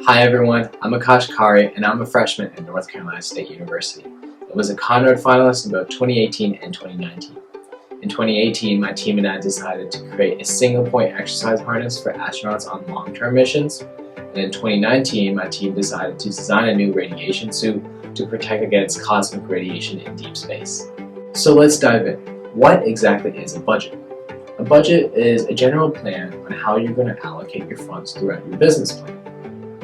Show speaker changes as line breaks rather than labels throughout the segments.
Hi everyone, I'm Akash Karri and I'm a freshman at North Carolina State University. I was a Conrad finalist in both 2018 and 2019. In 2018, my team and I decided to create a single-point exercise harness for astronauts on long-term missions. And in 2019, my team decided to design a new radiation suit to protect against cosmic radiation in deep space. So let's dive in. What exactly is a budget? A budget is a general plan on how you're going to allocate your funds throughout your business plan.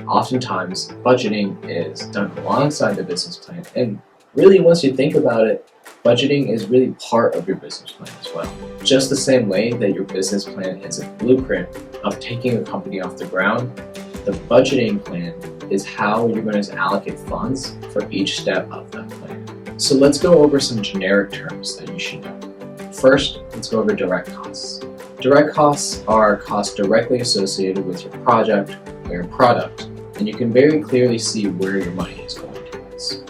Oftentimes, budgeting is done alongside the business plan, and really once you think about it, budgeting is really part of your business plan as well. Just the same way that your business plan is a blueprint of taking a company off the ground, the budgeting plan is how you're going to allocate funds for each step of that plan. So let's go over some generic terms that you should know. First, let's go over direct costs. Direct costs are costs directly associated with your project or your product, and you can very clearly see where your money is going towards.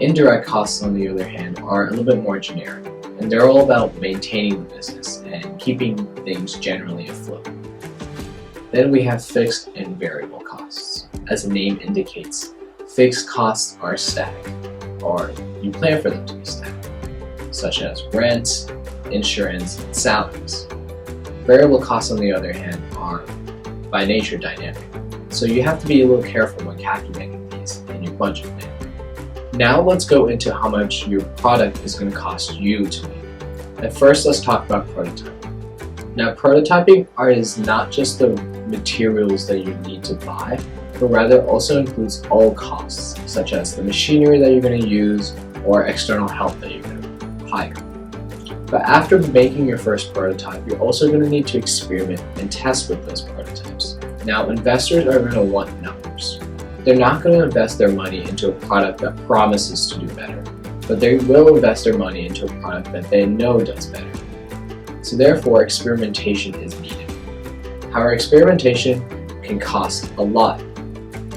Indirect costs, on the other hand, are a little bit more generic, and they're all about maintaining the business and keeping things generally afloat. Then we have fixed and variable costs. As the name indicates, fixed costs are static, or you plan for them to be static, such as rent, insurance, and salaries. Variable costs, on the other hand, are by nature dynamic, so you have to be a little careful when calculating these in your budget plan. Now let's go into how much your product is going to cost you to make. At first, let's talk about prototyping. Now, prototyping is not just the materials that you need to buy, but rather also includes all costs, such as the machinery that you're going to use or external help that you're going to hire. But after making your first prototype, you're also going to need to experiment and test with those prototypes. Now, investors are going to want numbers. They're not going to invest their money into a product that promises to do better, but they will invest their money into a product that they know does better. So therefore, experimentation is needed. However, experimentation can cost a lot,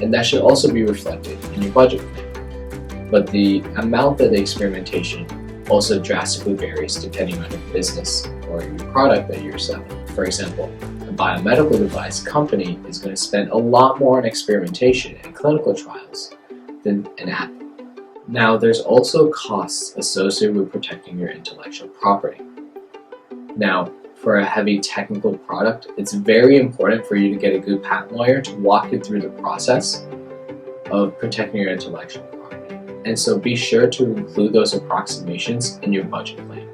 and that should also be reflected in your budget plan. But the amount of the experimentation also drastically varies depending on your business or your product that you're selling. For example, a biomedical device company is going to spend a lot more on experimentation and clinical trials than an app. Now, there's also costs associated with protecting your intellectual property. Now, for a heavy technical product, it's very important for you to get a good patent lawyer to walk you through the process of protecting your intellectual property. And so be sure to include those approximations in your budget plan.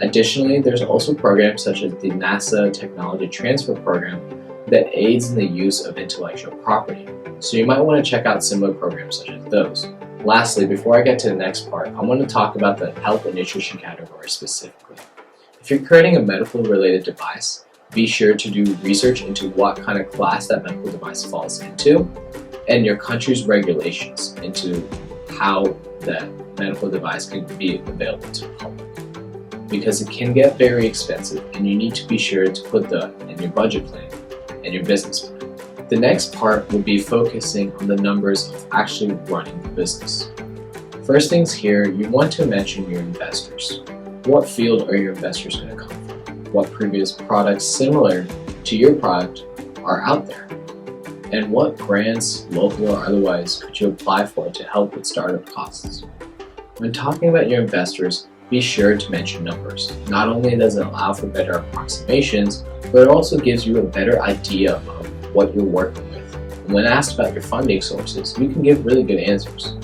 Additionally, there's also programs such as the NASA Technology Transfer Program that aids in the use of intellectual property. So you might want to check out similar programs such as those. Lastly, before I get to the next part, I want to talk about the health and nutrition category specifically. If you're creating a medical related device, be sure to do research into what kind of class that medical device falls into and your country's regulations into how that medical device can be available to the public. Because it can get very expensive and you need to be sure to put that in your budget plan and your business plan. The next part will be focusing on the numbers of actually running the business. First things here, you want to mention your investors. What field are your investors going to come from? What previous products similar to your product are out there? And what grants, local or otherwise, could you apply for to help with startup costs? When talking about your investors, be sure to mention numbers. Not only does it allow for better approximations, but it also gives you a better idea of what you're working with. And when asked about your funding sources, you can give really good answers.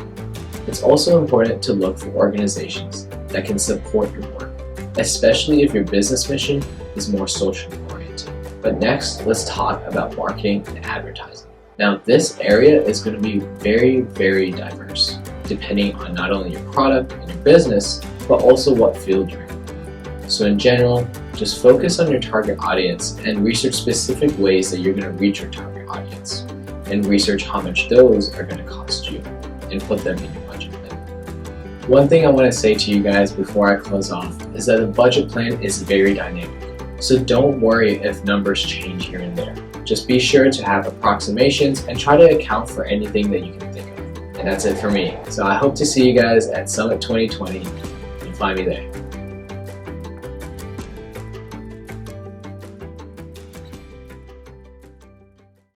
It's also important to look for organizations that can support your work, especially if your business mission is more socially oriented. But next, let's talk about marketing and advertising. Now, this area is going to be very, very diverse, depending on not only your product and your business, but also what field you're in. So in general, just focus on your target audience and research specific ways that you're going to reach your target audience, and research how much those are going to cost you, and put them in your budget plan. One thing I want to say to you guys before I close off is that a budget plan is very dynamic. So don't worry if numbers change here and there. Just be sure to have approximations and try to account for anything that you can think of. And that's it for me. So I hope to see you guys at Summit 2020. Find me there.